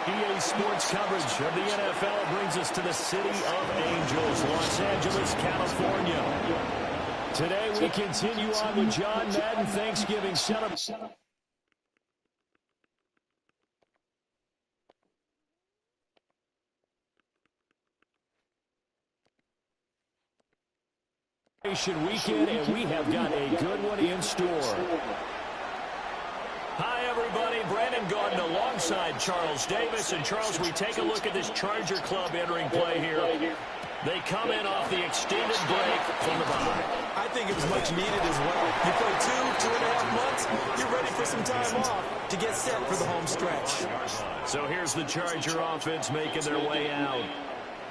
EA Sports coverage of the NFL brings us to the City of Angels, Los Angeles, California. Today we continue on with John Madden Thanksgiving celebration. Weekend, and we have got a good one in store. Hi, everybody. Brandon Gaudin alongside Charles Davis. And, Charles, we take a look at this Charger club entering play here. They come in off the extended break from the bye. I think it was much needed as well. You play 2.5 months, you're ready for some time off to get set for the home stretch. So here's the Charger offense making their way out.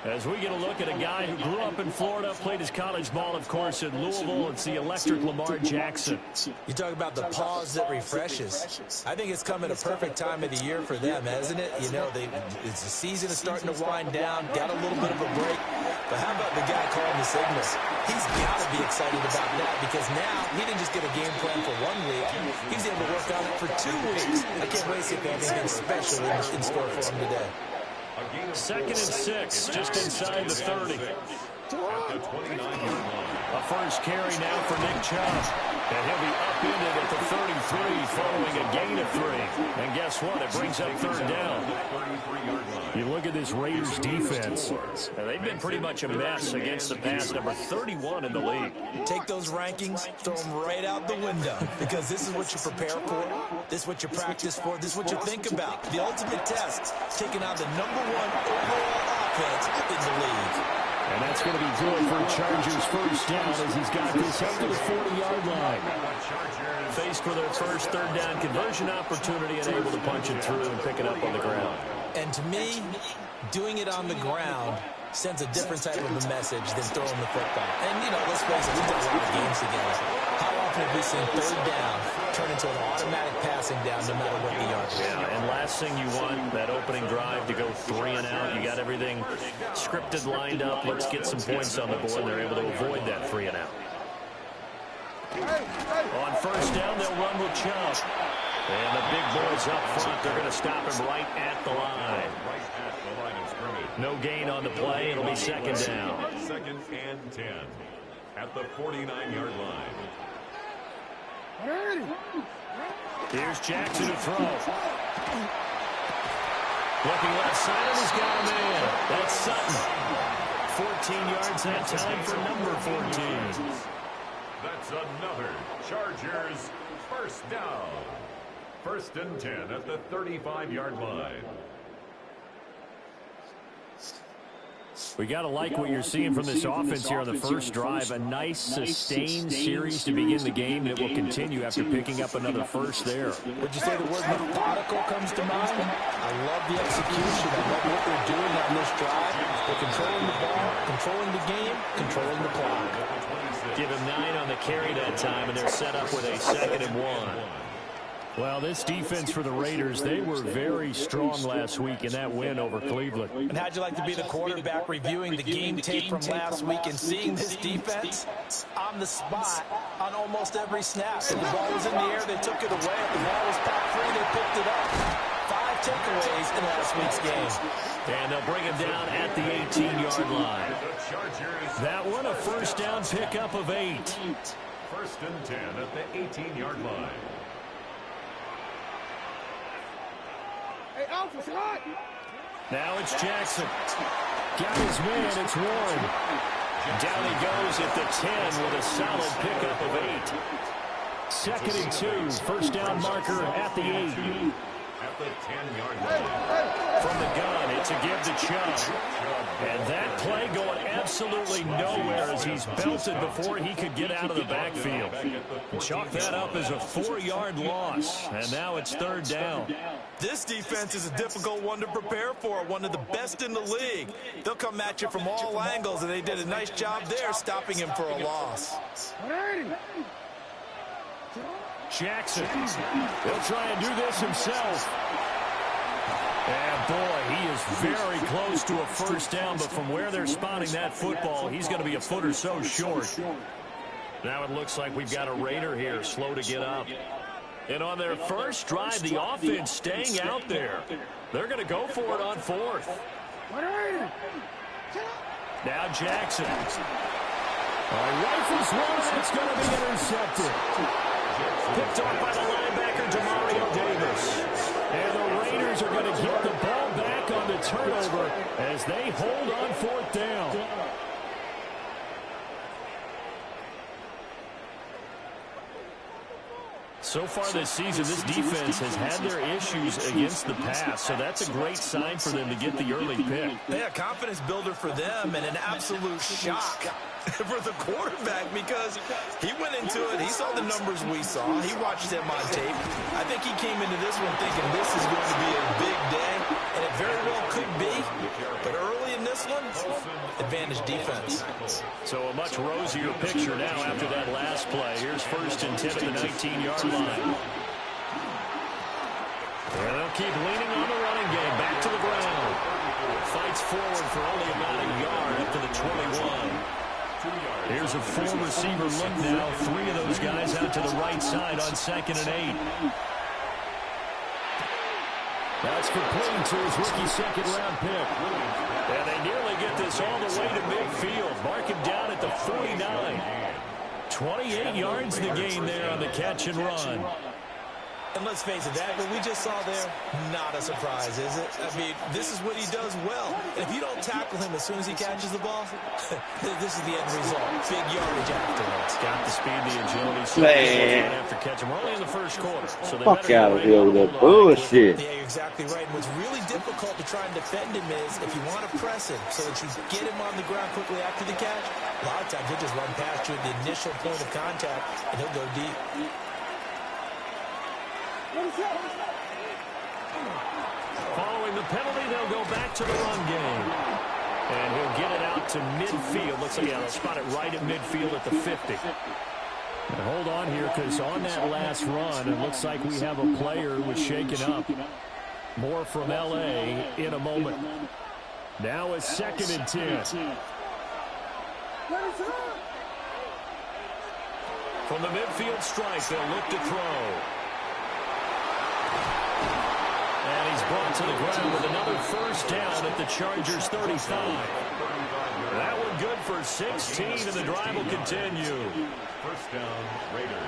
As we get a look at a guy who grew up in Florida, played his college ball, of course, in Louisville. It's the electric Lamar Jackson. You talk about the pause that refreshes. I think it's come at a perfect time of the year for them, hasn't it? You know, the season is starting to wind down, got a little bit of a break. But how about the guy calling the signals? He's got to be excited about that because now he didn't just get a game plan for 1 week. He's able to work on it for 2 weeks. I can't wait to see if anything special in store for him today. 2nd and 6, just inside the 30. A first carry now for Nick Chubb. And he'll be upended at the 33 following a gain of 3. And guess what? It brings up 3rd down. You look at this Raiders defense. And they've been pretty much a mess against the pass, number 31 in the league. Take those rankings, throw them right out the window. Because this is what you prepare for. This is what you practice for. This is what you think about. The ultimate test, taking out the #1 overall offense in the league. And that's going to be good for Chargers' first down as he's got this up to the 40-yard line. Faced with their first 3rd down conversion opportunity and able to punch it through and pick it up on the ground. And to me, doing it on the ground sends a different type of a message than throwing the football. And, you know, let's face it, we've done a lot of games together. How often have we seen 3rd down turn into an automatic passing down no matter what the yard is? Yeah, and last thing you want, that opening drive to go 3 and out. You got everything scripted, lined up. Let's get some points on the board. And they're able to avoid that 3 and out. On first down, they'll run with Chubb. And the big boys up front, they're going to stop him right at the line. No gain on the play. It'll be 2nd down. 2nd and 10 at the 49-yard line. Here's Jackson to throw. Looking left side, and he's got a man. That's Sutton. 14 yards that time for number 14. That's another Chargers first down. 1st and 10 at the 35-yard line. We got to like what you're seeing from this offense here on the first drive. A nice, sustained series to begin the game that will continue after picking up another first there. Would you say the word methodical comes to mind? I love the execution. I love what they're doing on this drive. They're controlling the ball, controlling the game, controlling the clock. Give him 9 on the carry that time, and they're set up with a 2nd and 1. Well, this defense for the Raiders, they were very strong last week in that win over Cleveland. And how'd you like to be the quarterback reviewing the game tape from last week and seeing this defense on the spot on almost every snap? If the ball was in the air, they took it away. If the ball was packed free, they picked it up. 5 takeaways in last week's game. And they'll bring him down at the 18-yard line. That one, a first down pickup of 8. 1st and 10 at the 18-yard line. Now it's Jackson. Got his man, it's Warren. Down he goes at the 10 with a solid pickup of 8. 2nd and 2, first down marker at the 8. At the 10-yard line. From the gun, it's a give to Chubb. And that play going absolutely nowhere as he's belted before he could get out of the backfield. Chalk that up as a 4-yard loss. And now it's 3rd down. This defense is a difficult one to prepare for, one of the best in the league. They'll come at you from all angles, and they did a nice job there stopping him for a loss. Jackson, he'll try and do this himself. And boy, he is very close to a first down, but from where they're spotting that football, he's going to be a foot or so short. Now it looks like we've got a Raider here, slow to get up. And on their first drive, the offense staying out there. They're going to go for it on fourth. Now Jackson. Rifles one, and it's going to be intercepted. Picked off by the linebacker, Demario Davis. And the Raiders are going to get the ball back on the turnover as they hold on fourth down. So far this season, this defense has had their issues against the pass, so that's a great sign for them to get the early pick. Yeah, confidence builder for them and an absolute shock for the quarterback because he went into it. He saw the numbers we saw. He watched them on tape. I think he came into this one thinking this is going to be a big day, and it very well could be. But early in this one, advantage defense. So a much rosier picture now after that last play. Here's 1st and 10 at the 19-yard line. And they'll keep leaning on the running game. Back to the ground. Fights forward for only about a yard up to the 21. Here's a full receiver look now. 3 of those guys out to the right side on 2nd and 8. That's complete to his rookie second-round pick. And they nearly get this all the way to midfield. Mark him down at the 49. 28 yards the gain there on the catch and run. And let's face it, that what we just saw there, not a surprise, is it? I mean, this is what he does well. And if you don't tackle him as soon as he catches the ball, this is the end result. Big yardage afterwards. Got the speed, the agility. So after catch him early in the first quarter. So they Fuck out of here with that bullshit. Yeah, you're exactly right. And what's really difficult to try and defend him is if you want to press him so that you get him on the ground quickly after the catch, a lot of times he'll just run past you at the initial point of contact, and he'll go deep. Following the penalty, they'll go back to the run game. And he'll get it out to midfield. Looks like he'll spot it right at midfield at the 50. And hold on here, because on that last run, it looks like we have a player who was shaken up. More from L.A. in a moment. Now it's 2nd and 10. From the midfield strike, they'll look to throw. And he's brought to the ground with another first down at the Chargers' 35. That one good for 16, and the drive will continue. First down, Raiders.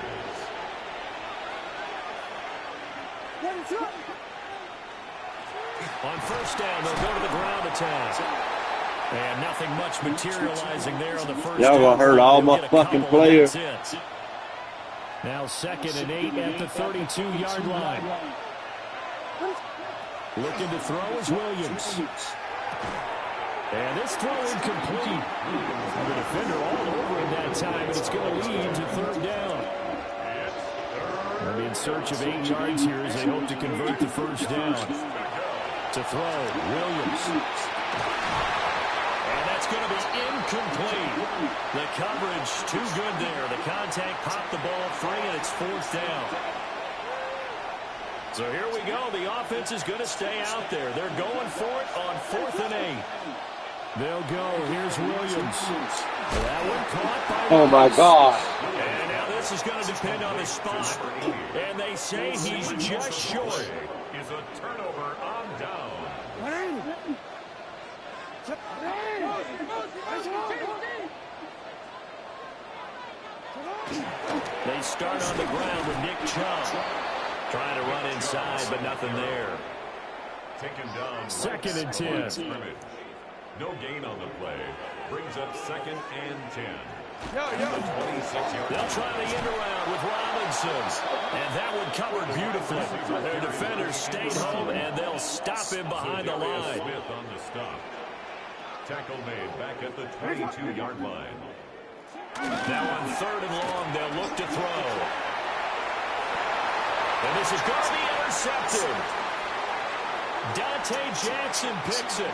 On first down, they'll go to the ground attack. And nothing much materializing there on the first down. Y'all gonna hurt all my fucking players. Now 2nd and 8 at the 32-yard line. Looking to throw is Williams. And this throw incomplete. The defender all over him that time, and it's going to lead to 3rd down. They'll be in search of 8 yards here as they hope to convert the first down. To throw, Williams. And that's going to be incomplete. The coverage too good there. The contact popped the ball free, and it's 4th down. So here we go. The offense is going to stay out there. They're going for it on 4th and 8. They'll go. Here's Williams. That one caught by Oh, my God. And now this is going to depend on the spot. And they say he's just short. Is a turnover on down. They start on the ground with Nick Chubb. Trying to run inside, but nothing there. Taken down. 2nd and 10. No gain on the play. Brings up 2nd and 10. They'll try the end around with Robinson. And that one covered beautifully. Their defenders stayed home, and they'll stop him behind the line. Smith on the stop. Tackle made back at the 22-yard line. Now on 3rd and long, they'll look to throw. And this is going to be intercepted. Dante Jackson picks it.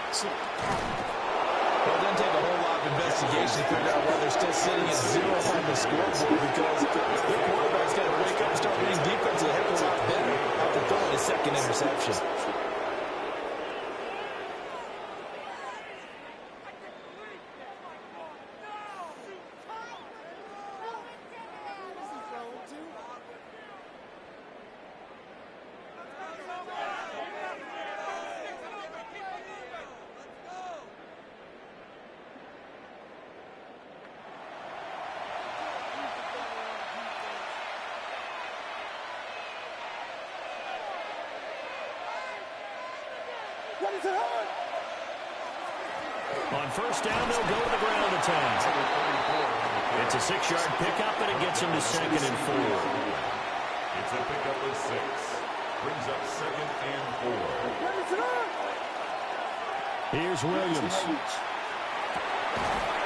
Well, it doesn't take a whole lot of investigation to figure out why they're still sitting at 0 on the scoreboard because their quarterback's got to wake up and start reading defense a heck of a lot better after throwing his 2nd interception. On first down, they'll go to the ground attack. It's a 6-yard pickup, and it gets them to 2nd and 4. It's a pickup of 6. Brings up 2nd and 4. Here's Williams.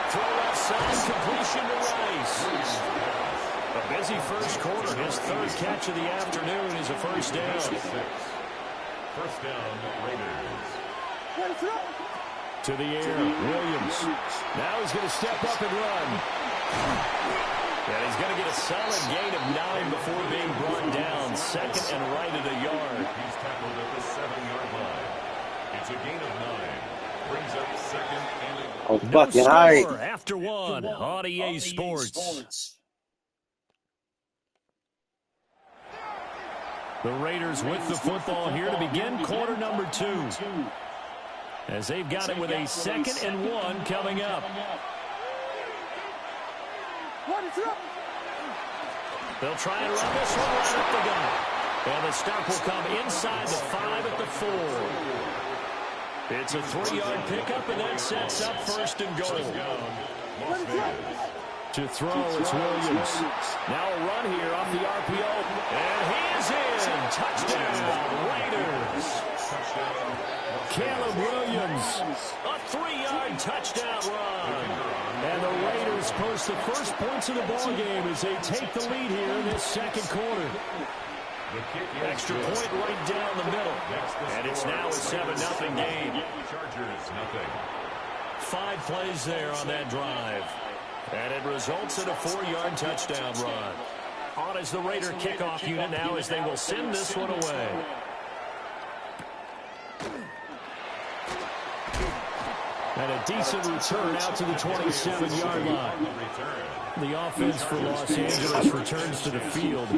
Throw left side, completion to Rice. A busy first quarter. His 3rd catch of the afternoon is a first down. 6. First down, Raiders. To the air, Williams. Now he's going to step up and run. And he's going to get a solid gain of 9 before being brought down. 2nd and right at a yard. He's tackled at the 7-yard line. It's a gain of 9. Brings up 2nd and Oh, no fucking score high. after 1 on EA Sports. The Raiders with the football here to begin quarter number 2. As they've got it with a 2nd and 1 coming up. They'll try and run this one right up the gut. And the stop will come inside the 5 at the 4. It's a 3-yard pickup, and that sets up 1st and goal. To throw, it's Williams. Now a run here off the RPO. And he is in. Touchdown, Raiders. Caleb Williams, a 3-yard touchdown run. And the Raiders post the first points of the ball game as they take the lead here in this 2nd quarter. Extra point right down the middle. And it's now a 7-0 game. Chargers, nothing. 5 plays there on that drive. And it results in a 4-yard touchdown run. On is the Raider kickoff unit now as they will send this one away. And a decent return out to the 27-yard line. The offense for Los Angeles returns to the field.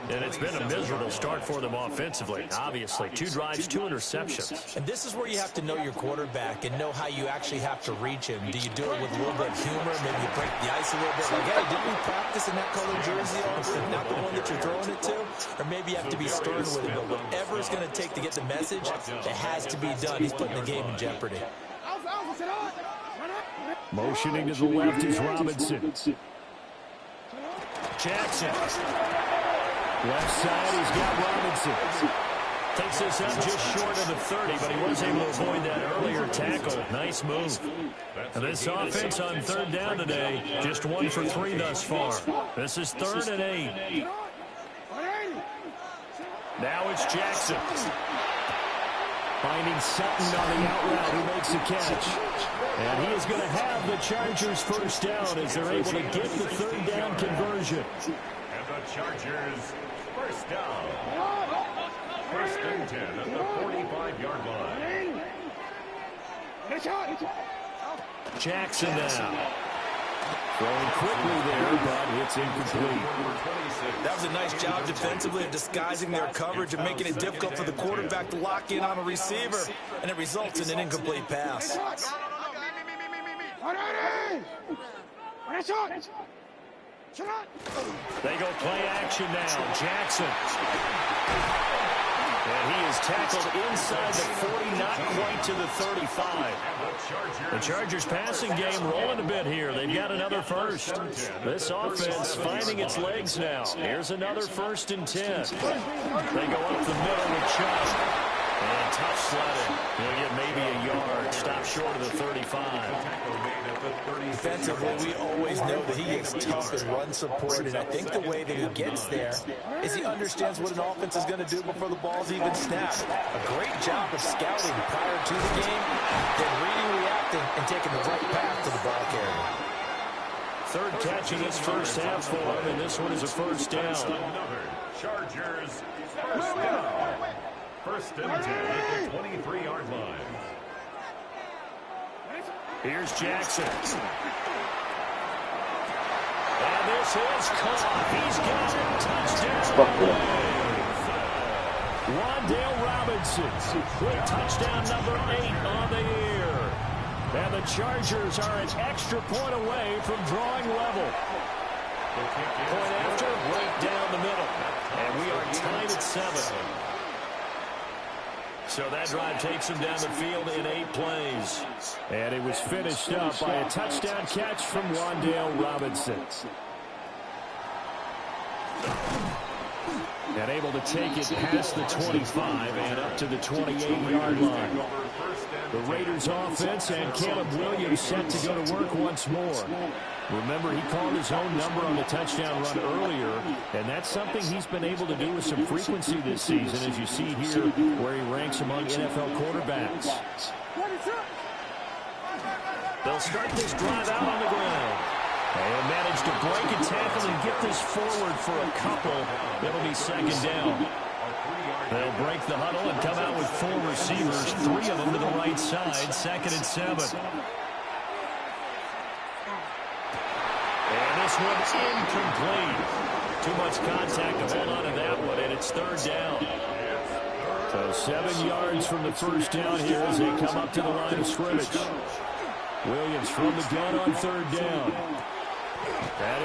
And it's been a miserable start for them offensively, obviously. 2 drives, 2 interceptions. And this is where you have to know your quarterback and know how you actually have to reach him. Do you do it with a little bit of humor? Maybe you break the ice a little bit. Like, hey, didn't we practice in that colored jersey? Not the one that you're throwing it to? Or maybe you have to be stern with him. But whatever it's going to take to get the message, it has to be done. He's putting the game in jeopardy. Motioning to the left is Robinson. Jackson. Left side, he's got Robinson. Takes this up just short of the 30, but he was able to avoid that earlier tackle. Nice move. And this offense on 3rd down today, just 1 for 3 thus far. This is 3rd and 8. Now it's Jackson. Finding Sutton on the out route, who makes the catch. And he is going to have the Chargers first down as they're able to get the 3rd down conversion. And the Chargers first down. 1st and 10 at the 45-yard line. Jackson now. Throwing quickly there, but it's incomplete. That was a nice job defensively of disguising their coverage and making it difficult for the quarterback to lock in on a receiver. And it results in an incomplete pass. They go play action now. Jackson. And he is tackled inside the 40, not quite to the 35. The Chargers passing game rolling a bit here. They've got another first. This offense finding its legs now. Here's another 1st and 10. They go up the middle with Chubb. And tough sledding. He'll get maybe a yard. Stop short of the 35. Defensively, we always know that he gets tough in run support, and I think the way that he gets there is he understands what an offense is going to do before the ball's even snapped. A great job of scouting prior to the game, then reading, reacting, and taking the right path to the ball carrier. 3rd catch in this first half for him, and this one is a first down. Another Chargers first down. 1st and 10 at the 23-yard line. Here's Jackson. And this is caught. He's got it. Touchdown. Wan'Dale Robinson with touchdown number 8 on the year. And the Chargers are an extra point away from drawing level. Point after, right down the middle. And we are tied at 7. So that drive takes them down the field in 8 plays. is. And it was finished up by a touchdown catch from Wan'Dale Robinson. And able to take it past the 25 and up to the 28-yard line. The Raiders offense and Caleb Williams set to go to work once more. Remember, he called his own number on the touchdown run earlier, and that's something he's been able to do with some frequency this season, as you see here where he ranks among NFL quarterbacks. They'll start this drive out on the ground. And manage to break a tackle and get this forward for a couple. It'll be second down. They'll break the huddle and come out with 4 receivers, 3 of them to the right side, 2nd and 7. And this one's incomplete. Too much contact to hold on to that one, and it's 3rd down. So 7 yards from the first down here as they come up to the line of scrimmage. Williams from the gun on 3rd down.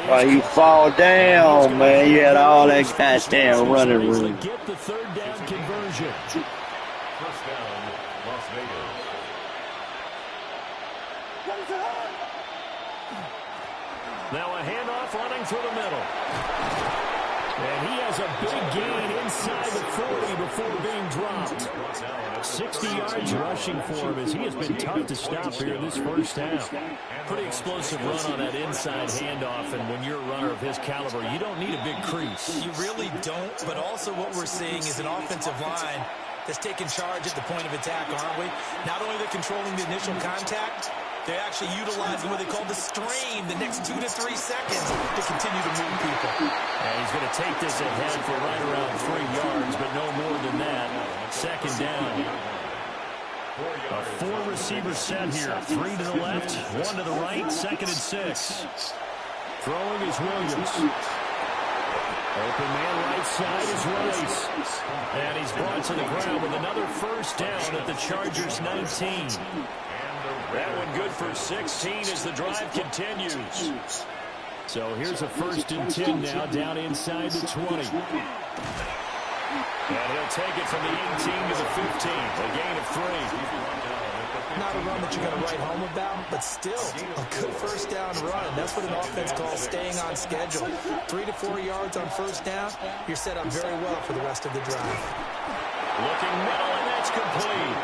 Why you fall down, man? You had all that goddamn running room. Get the 3rd down conversion. First down, Las Vegas. Now a handoff running through the middle. And he has a big gain inside the 40 before being dropped. 60 yards rushing for him as he has been tough to stop here in this first half. Pretty explosive run on that inside handoff, and when you're a runner of his caliber, you don't need a big crease. You really don't, but also what we're seeing is an offensive line that's taking charge at the point of attack, aren't we? Not only they're controlling the initial contact, they're actually utilizing what they call the strain the next 2 to 3 seconds to continue to move people. And he's going to take this ahead for right around 3 yards, but no more than that. 2nd down. A 4-receiver set here. 3 to the left, 1 to the right, 2nd and 6. Throwing is Williams. Open man right side is Rice. And he's brought to the ground with another first down at the Chargers' 19. That one good for 16 as the drive continues. So here's a 1st and 10 now down inside the 20. And he'll take it from the 18 to the 15. A gain of 3. Not a run that you're going to write home about, but still a good first down run. That's what an offense calls staying on schedule. 3 to 4 yards on first down. You're set up very well for the rest of the drive. Looking middle, and that's complete.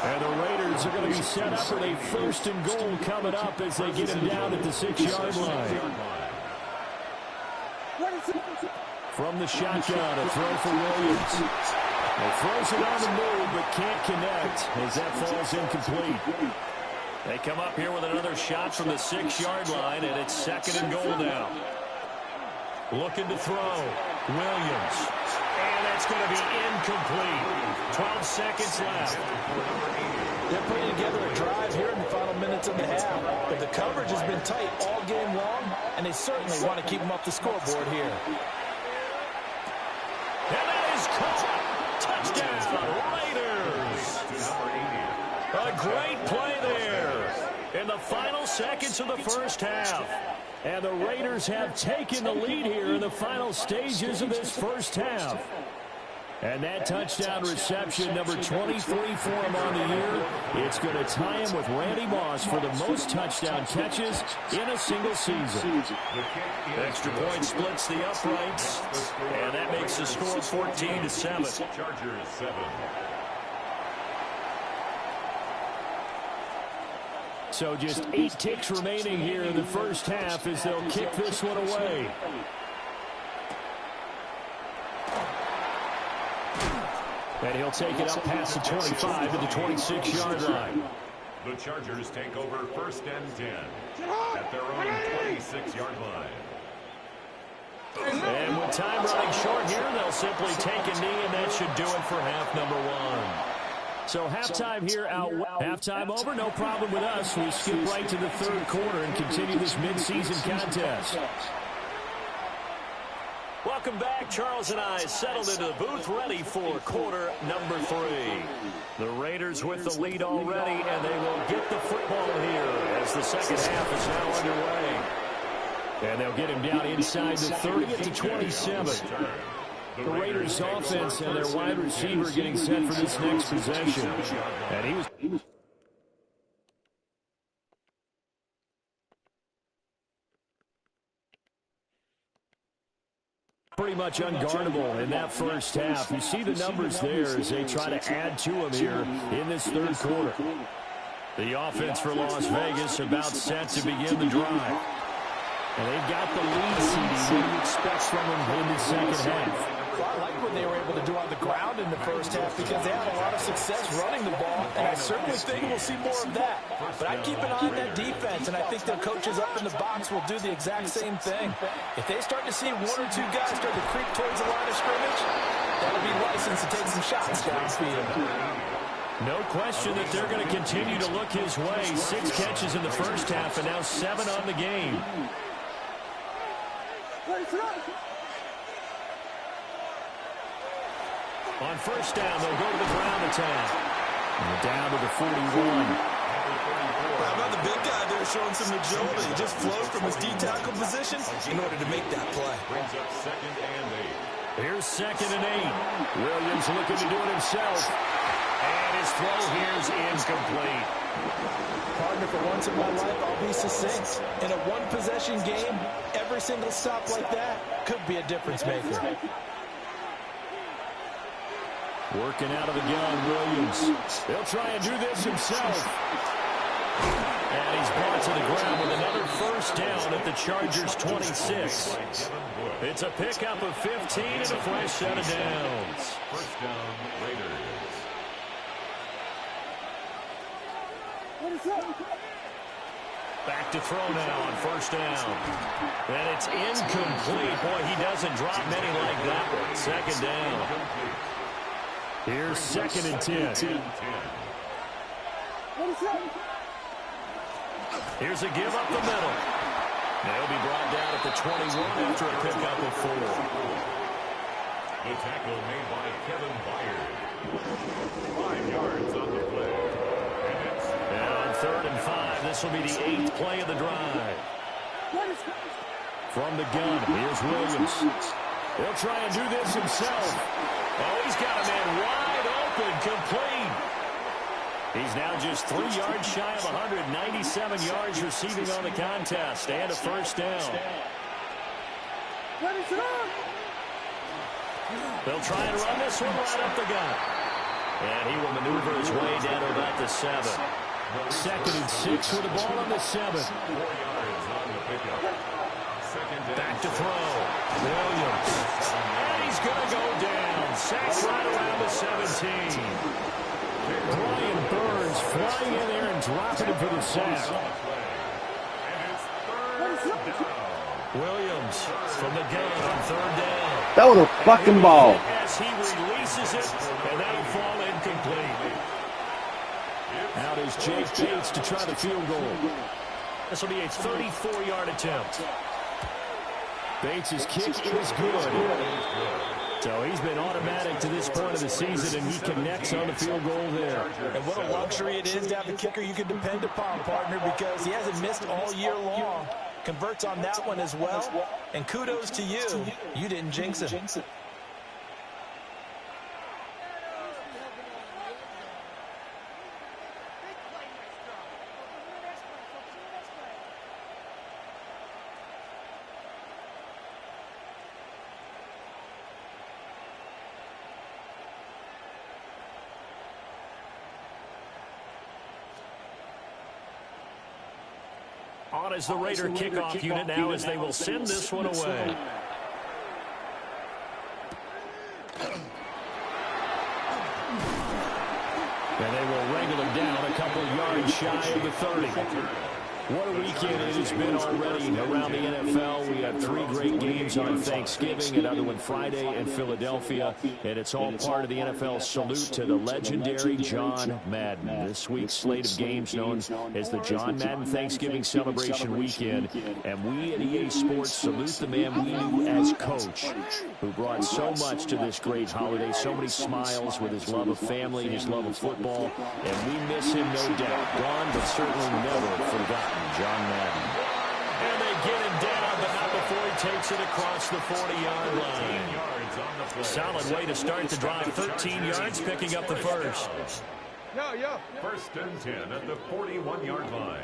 And the Raiders are going to be set up with a 1st and goal coming up as they get him down at the 6-yard line. From the shotgun, a throw for Williams. He throws it on the move, but can't connect as that falls incomplete. They come up here with another shot from the 6-yard line, and it's 2nd and goal now. Looking to throw. Williams. And that's going to be incomplete. 12 seconds left. They're putting together a drive here in the final minutes of the half. But the coverage has been tight all game long, and they certainly want to keep them up the scoreboard here. And that is caught. Touchdown, Raiders. A great play there in the final seconds of the first half. And the Raiders have taken the lead here in the final stages of this first half. And that touchdown reception, number 23 for him on the year, it's going to tie him with Randy Moss for the most touchdown catches in a single season. Extra point splits the uprights, and that makes the score 14-7. Chargers 7. So just 8 ticks remaining here in the first half as they'll kick this one away. And he'll take it up past the 25 to the 26-yard line. The Chargers take over 1st and 10 at their own 26-yard line. And with time running short here, they'll simply take a knee, and that should do it for half number 1. So halftime here out. Halftime over, no problem with us. We skip right to the 3rd quarter and continue this midseason contest. Welcome back. Charles and I settled into the booth, ready for quarter number 3. The Raiders with the lead already, and they will get the football here as the second half is now underway. And they'll get him down inside the 30 at the 27. The Raiders offense and their wide receiver getting set for this next possession. And he was pretty much unguardable in that first half. You see the numbers there as they try to add to them here in this third quarter. The offense for Las Vegas about set to begin the drive. And they've got the lead, CD. What do you expect from them in the second half? Well, I like what they were able to do on the ground in the first half because they had a lot of success running the ball, and I certainly think we'll see more of that. But I keep an eye on that defense, and I think their coaches up in the box will do the exact same thing. If they start to see one or two guys start to creep towards the line of scrimmage, that'll be license to take some shots downfield. No question that they're going to continue to look his way. 6 catches in the first half and now 7 on the game. On first down, they'll go to the ground attack. And down to the 41. How about the big guy there showing some agility? He just flowed from his D-tackle position in order to make that play. Brings up 2nd and 8. Here's 2nd and 8. Williams looking to do it himself. And his throw here's incomplete. Partner, for once in my life, I'll be succinct. In a one-possession game, every single stop like that could be a difference maker. Working out of the gun, Williams. He'll try and do this himself. And he's brought to the ground with another first down at the Chargers' 26. It's a pickup of 15 and a fresh set of downs. First down, Raiders. Back to throw now on first down. And it's incomplete. Boy, he doesn't drop many like that one. 2nd down. Here's 2nd and 10. Here's a give up the middle. They'll be brought down at the 21 after a pickup of 4. The tackle made by Kevin Byard. 5 yards on the play. And on 3rd and 5, this will be the 8th play of the drive. From the gun, here's Williams. He'll try and do this himself. Oh, he's got a man wide open, complete. He's now just 3 yards shy of 197 yards receiving on the contest and a first down. They'll try and run this one right up the gut. And he will maneuver his way down to about the 7. 2nd and 6 with the ball on the 7. 4 yards on the pickup. Back to throw. Williams. And he's going to go down. Sacked right around the 17. Brian Burns flying in there and dropping him for the sack. Williams from the gun on 3rd down. That was a fucking ball. As he releases it, and that'll fall incomplete. Out is Jake Bates to try the field goal. This will be a 34-yard attempt. Bates' kick is good. So he's been automatic to this point of the season, and he connects on the field goal there. And what a luxury it is to have a kicker you can depend upon, partner, because he hasn't missed all year long. Converts on that one as well. And kudos to you. You didn't jinx him. On is the Raider kickoff unit now as they will send this one away. And they will wrangle him down a couple yards shy of the 30. What a weekend it has been already around the NFL. We had 3 great games on Thanksgiving, another one Friday in Philadelphia, and it's all part of the NFL salute to the legendary John Madden. This week's slate of games known as the John Madden Thanksgiving Celebration Weekend, and we at EA Sports salute the man we knew as Coach, who brought so much to this great holiday, so many smiles with his love of family, his love of football, and we miss him, no doubt. Gone, but certainly never forgotten. John Madden. And they get him down, but not before he takes it across the 40-yard line. Solid way to start the drive. 13 yards, picking up the first. First and 10 at the 41-yard line.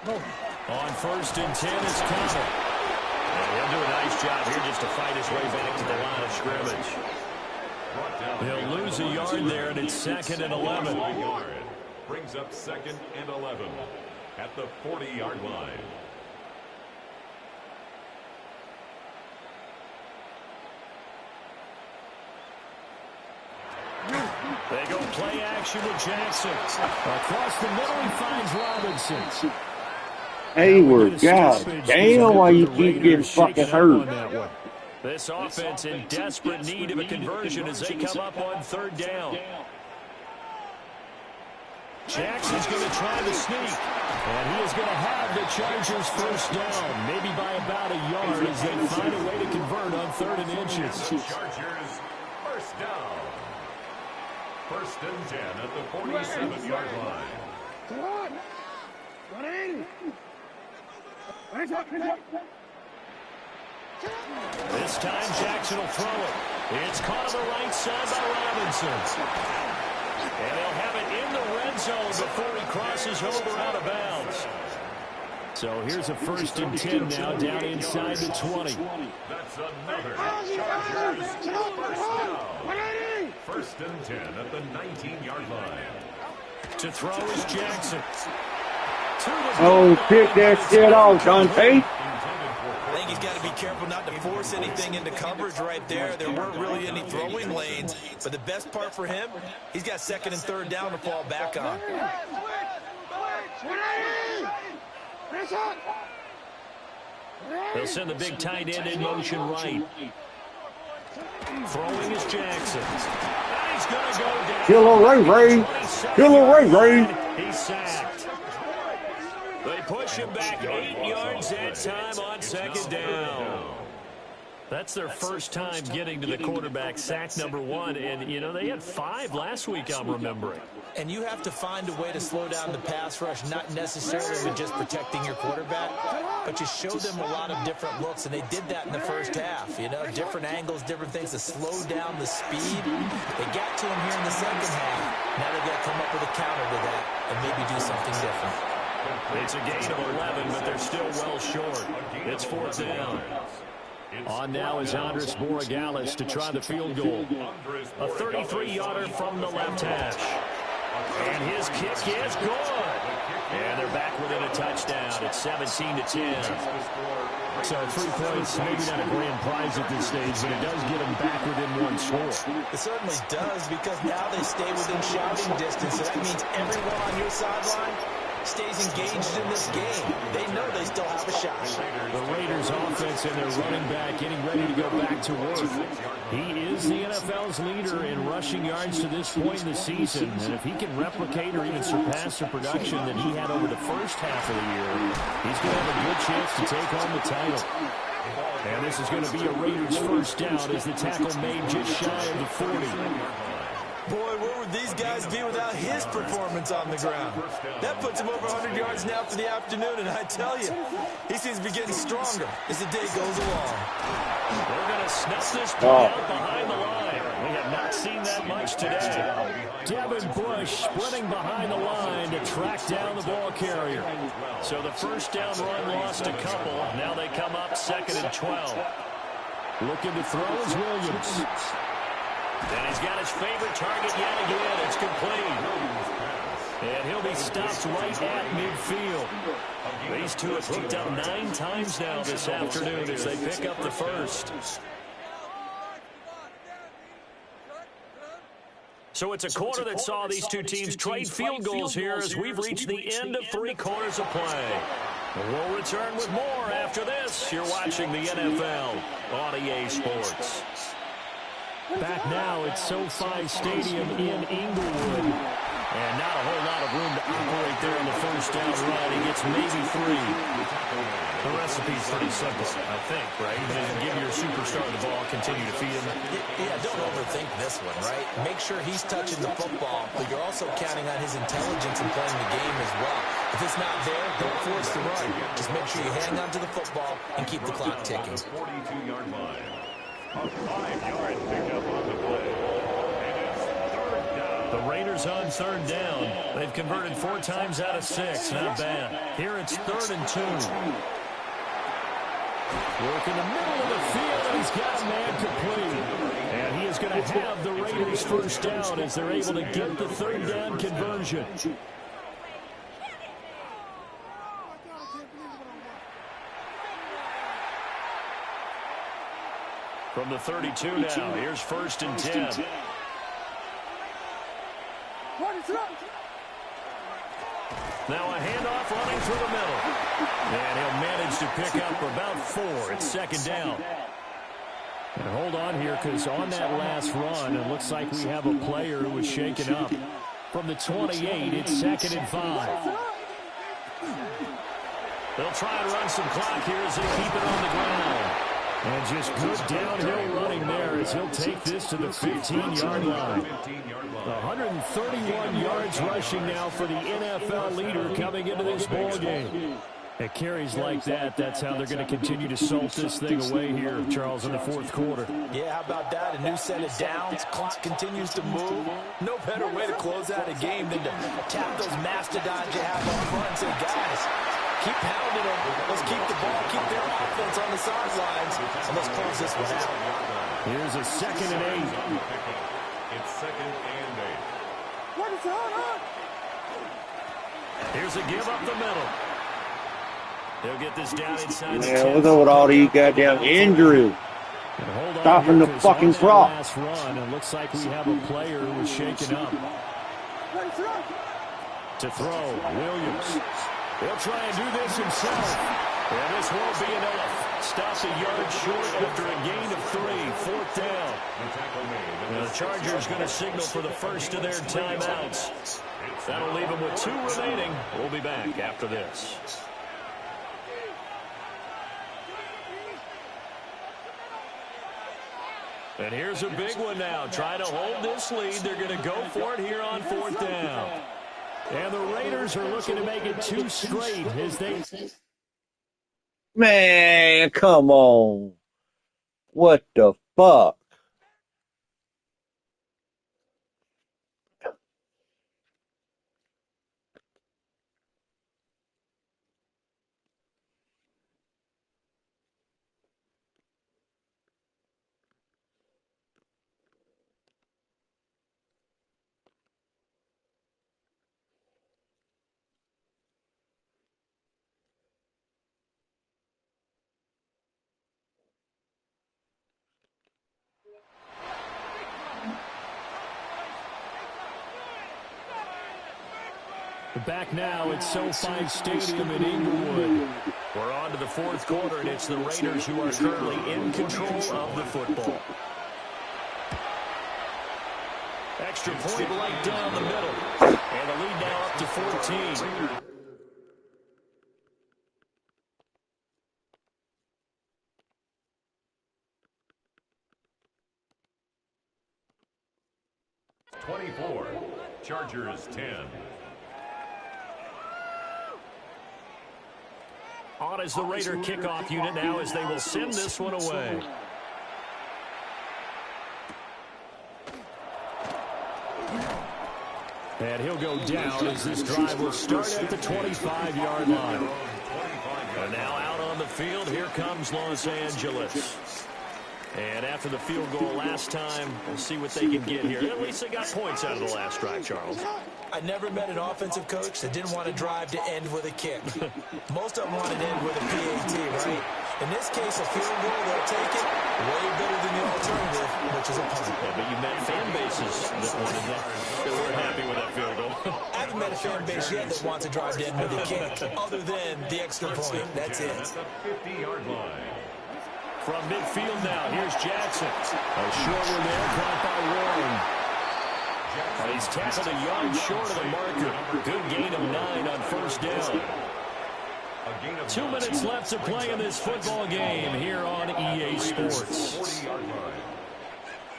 On 1st and 10, it's Connell. He'll do a nice job here just to fight his way back to the line of scrimmage. He'll lose a yard there, and it's 2nd and 11. Brings up 2nd and 11 at the 40-yard line. They go play action with Jackson. Across the middle, he finds Robinson. Hayward, God damn, why you keep getting fucking hurt? This offense in desperate need of a conversion as they come up on 3rd down. Jackson's going to try the sneak. And he is going to have the Chargers 1st down, maybe by about a yard as they find a way to convert on 3rd and inches. Chargers 1st down. 1st and 10 at the 47-yard line. This time Jackson will throw it. It's caught on the right side by Robinson. And they'll have it in the red zone before he crosses over out of bounds. So here's a 1st and 10 now down inside the 20. That's another Chargers 1st down. 1st and 10 at the 19-yard line. To throw is Jackson. Oh, pick that shit off, Dante. I think he's got to be careful not to force anything into coverage right there. There weren't really any throwing lanes. But the best part for him, he's got 2nd and 3rd down to fall back on. They'll send the big tight end in motion right. Throwing is Jackson. He's going to go down. Killer Ray. Killer Ray. He's sacked. They push him back 8 yards that time on 2nd down. That's their first time getting to the quarterback, sack number 1. And, you know, they had 5 last week, I'm remembering. And you have to find a way to slow down the pass rush, not necessarily with just protecting your quarterback, but you show them a lot of different looks, and they did that in the 1st half. You know, different angles, different things to slow down the speed. They got to him here in the 2nd half. Now they've got to come up with a counter to that and maybe do something different. It's a gain of 11, but they're still well short. It's 4th down. On now is Andres Borregales to try the field goal. A 33-yarder from the left hash. And his kick is good. And they're back within a touchdown. It's 17-10. So 3 points, maybe not a grand prize at this stage, but it does get them back within 1 score. It certainly does, because now they stay within shouting distance. So that means everyone on your sideline stays engaged in this game. They know they still have a shot. The Raiders offense and their running back getting ready to go back to work. He is the NFL's leader in rushing yards to this point in the season. And if he can replicate or even surpass the production that he had over the 1st half of the year, he's going to have a good chance to take home the title. And this is going to be a Raiders 1st down as the tackle made just shy of the 40. Boy, where would these guys be without his performance on the ground? That puts him over 100 yards now for the afternoon, and I tell you, he seems to be getting stronger as the day goes along. They're going to snuff this play out behind the line. We have not seen that much today. Devin Bush splitting behind the line to track down the ball carrier. So the 1st down run lost a couple. Now they come up 2nd and 12. Looking to throw is Williams. And he's got his favorite target yet again. It's complete. And he'll be stopped right at midfield. These two have hooked up 9 times now this afternoon as they pick up the 1st. So it's a quarter that saw these two teams trade field goals here as we've reached the end of 3 quarters of play. We'll return with more after this. You're watching the NFL on EA Sports. Back now at SoFi Stadium in Inglewood. And not a whole lot of room to operate there on the 1st down run. He gets maybe 3. The recipe's pretty simple, I think, right? Just give your superstar the ball, continue to feed him. Yeah, don't overthink this one, right? Make sure he's touching the football, but you're also counting on his intelligence in playing the game as well. If it's not there, don't force the run. Just make sure you hang on to the football and keep the clock ticking. 42-yard line. A 5-yard pickup on the play. And it's 3rd down. The The Raiders on third down. They've converted 4 times out of 6. Not bad. Here it's 3rd and 2. Work in the middle of the field, and he's got a man complete. And he is going to have the Raiders first down as they're able to get the 3rd down conversion. From the 32 now, here's 1st and 10. Now a handoff running through the middle. And he'll manage to pick up about 4. It's 2nd down. And hold on here, because on that last run, it looks like we have a player who was shaken up. From the 28, it's 2nd and 5. They'll try and run some clock here as they keep it on the ground. And just good downhill running there as he'll take this to the 15-yard line. 131 yards rushing now for the NFL leader coming into this ball game. At carries like that, that's how they're going to continue to salt this thing away here, Charles, in the 4th quarter. Yeah, how about that? A new set of downs. Clock continues to move. No better way to close out a game than to tap those mastodons you have up front and say, guys, keep pounding them. Let's keep the ball, keep their offense on the sidelines, and let's close this one out. Here's a 2nd and 8. It's 2nd and 8. What is going on? Here's a give up the middle. They'll get this down inside. Man, look at all these goddamn injuries. Stopping the fucking clock. Last run, it looks like we have a player who was shaken up. To throw, Williams. He'll try and do this himself. And this won't be enough. Stops a yard short after a gain of 3. 4th down. And the Chargers going to signal for the first of their timeouts. That'll leave them with 2 remaining. We'll be back after this. And here's a big one now. Trying to hold this lead. They're going to go for it here on 4th down. And the Raiders are looking to make it 2 straight as they... Man, come on. What the fuck? Back now at SoFi Stadium in Inglewood. We're on to the 4th quarter, and it's the Raiders who are currently in control of the football. Extra point right down the middle. And the lead now up to 14. Chargers 10. On is the Raider kickoff unit now as they will send this one away. And he'll go down as this drive will start at the 25-yard line. And now out on the field, here comes Los Angeles. And after the field goal last time, we'll see what they can get here. At least they got points out of the last drive, Charles. I never met an offensive coach that didn't want to drive to end with a kick. Most of them want to end with a PAT, right? In this case, a field goal, they'll take it way better than the alternative, which is a punt. Yeah, but you met fan bases that wanted that. They weren't happy with that field goal. I haven't met a fan base yet that wants to drive to end with a kick, other than the extra point. That's it. At the 50-yard line. From midfield now, here's Jackson. A short one there, caught by Warren. He's tackled a yard short of the marker. Good gain of 9 on first down. 2 minutes left to play in this football game here on EA Sports.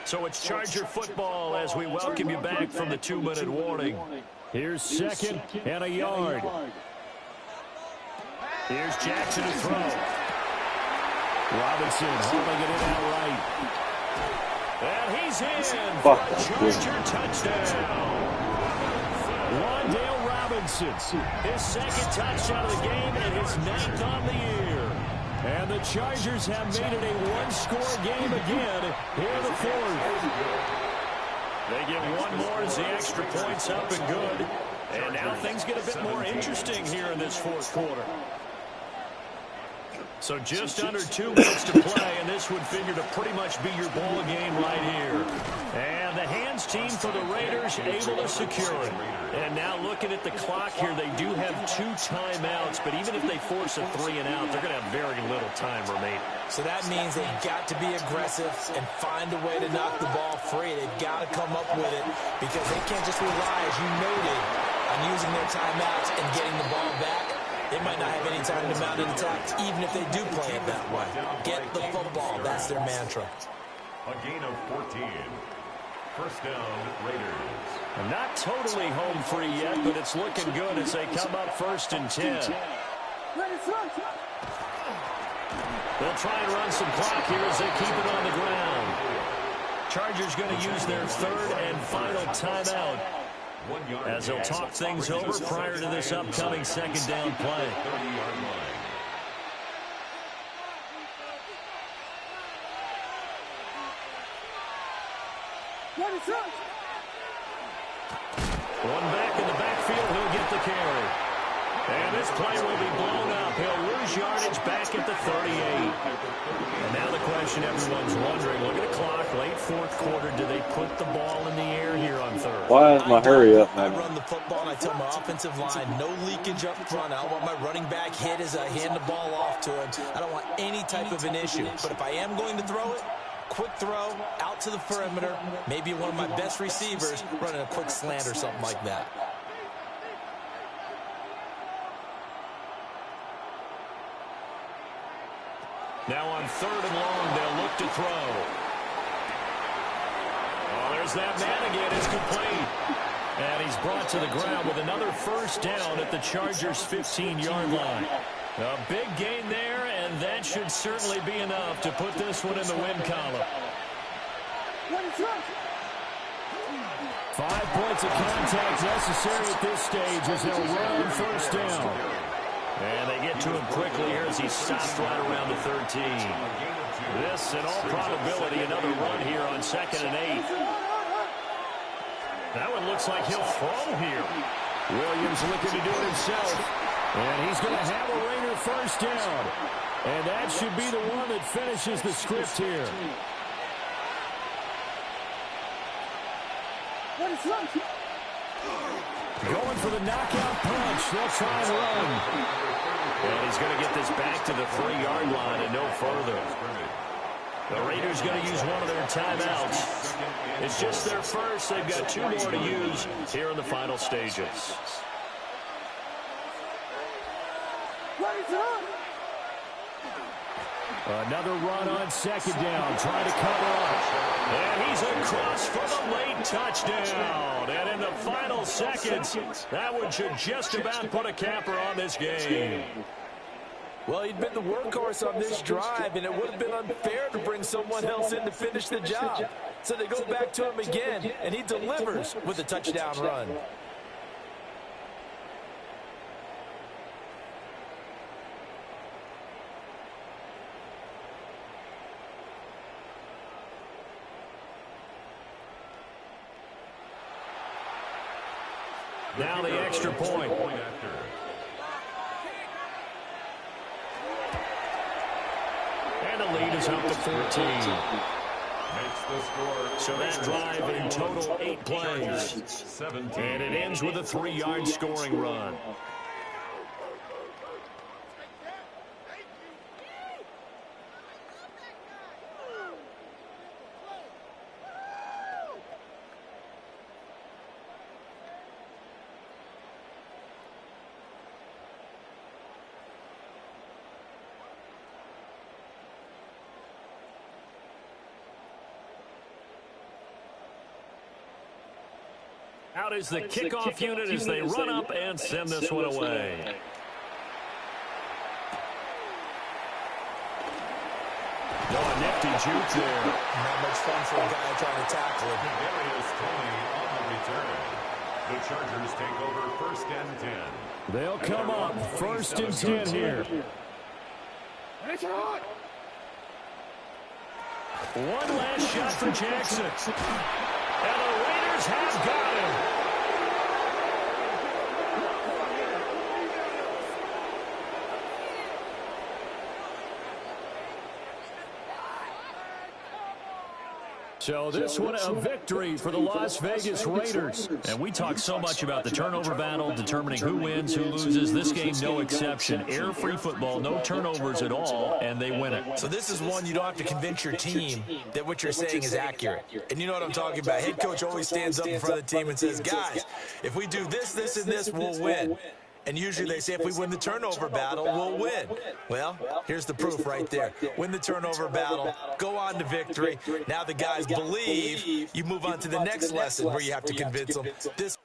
So it's Charger football as we welcome you back from the 2-minute warning. Here's second and a yard. Here's Jackson to throw. Robinson hauling it in outright. And he's in for Fuck a that Charger touchdown. Wan'Dale Robinson, his second touchdown of the game and his 9th on the year. And the Chargers have made it a one-score game again here in the fourth. They get one more as the extra point's up and good. And now things get a bit more interesting here in this fourth quarter. So just under 2 minutes to play, and this would figure to pretty much be your ball game right here. And the hands team for the Raiders able to secure it. And now looking at the clock here, they do have 2 timeouts, but even if they force a 3-and-out, they're going to have very little time remaining. So that means they've got to be aggressive and find a way to knock the ball free. They've got to come up with it because they can't just rely, as you noted, on using their timeouts and getting the ball back. They might not have any time to mount an attack, even if they do play it that way. Get the football. That's their mantra. A gain of 14. First down, Raiders. And not totally home free yet, but it's looking good as they come up 1st and 10. They'll try and run some clock here as they keep it on the ground. Chargers going to use their 3rd and final timeout as they'll talk things over prior to this upcoming 2nd down play. One back in the backfield, he'll get the carry. And this play will be blown up. He'll lose yardage back at the 38. And now the question everyone's wondering, look at the clock, late fourth quarter, do they put the ball in the air here on 3rd? Why is my hurry up, man? I run the football and I tell my offensive line, no leakage up front. I don't want my running back hit as I hand the ball off to him. I don't want any type of an issue. But if I am going to throw it, quick throw, out to the perimeter, maybe one of my best receivers running a quick slant or something like that. Now on 3rd and long, they'll look to throw. Oh, there's that man again. It's complete. And he's brought to the ground with another first down at the Chargers' 15-yard line. A big gain there, and that should certainly be enough to put this one in the win column. 5 points of contact necessary at this stage as they'll run first down. And they get to him quickly here as he stopped right around the 13. This, in all probability, another run here on 2nd and 8. That one looks like he'll throw here. Williams looking to do it himself. And he's going to have a Raider first down. And that should be the one that finishes the script here. Going for the knockout punch. They'll try and run. And he's going to get this back to the 3-yard line and no further. The Raiders going to use one of their timeouts. It's just their first. They've got 2 more to use here in the final stages. Another run on 2nd down, trying to cover up. And he's across for the late touchdown. And in the final seconds, that one should just about put a capper on this game. Well, he'd been the workhorse on this drive, and it would have been unfair to bring someone else in to finish the job. So they go back to him again, and he delivers with a touchdown run. Now the extra point. And the lead is up to 14. So that drive in total 8 plays. And it ends with a 3-yard scoring run. Out is the kickoff unit as they run up and send this one away. No a nifty juke there. Not much fun for a guy trying to tackle him. Kadarius Toney on the return. The Chargers take over 1st and 10. They'll come up 1st and 10 here. One last shot for Jackson. And the Raiders have got him. So this one a victory for the Las Vegas Raiders. And we talk so much about the turnover battle, determining who wins, who loses. This game, no exception. Air-free football, no turnovers at all, and they win it. So this is one you don't have to convince your team that what you're saying is accurate. And you know what I'm talking about. Head coach always stands up in front of the team and says, guys, if we do this, this, and this, we'll win. And usually they say if we win the turnover battle, we'll win. Well, here's the proof right there. Win the turnover battle, go on to victory. Now the guys believe. You move on to the next lesson where you have to convince them. This.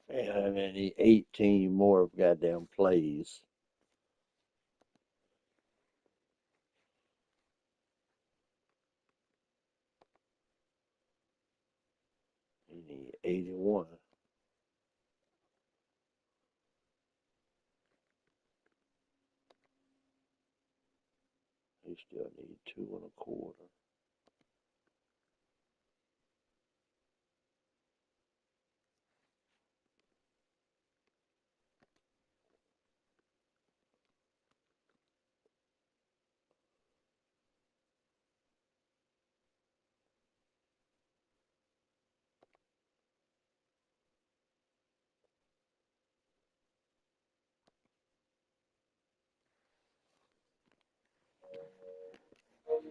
And I mean, 18 more goddamn plays. You need 81. He still need 2 1/4.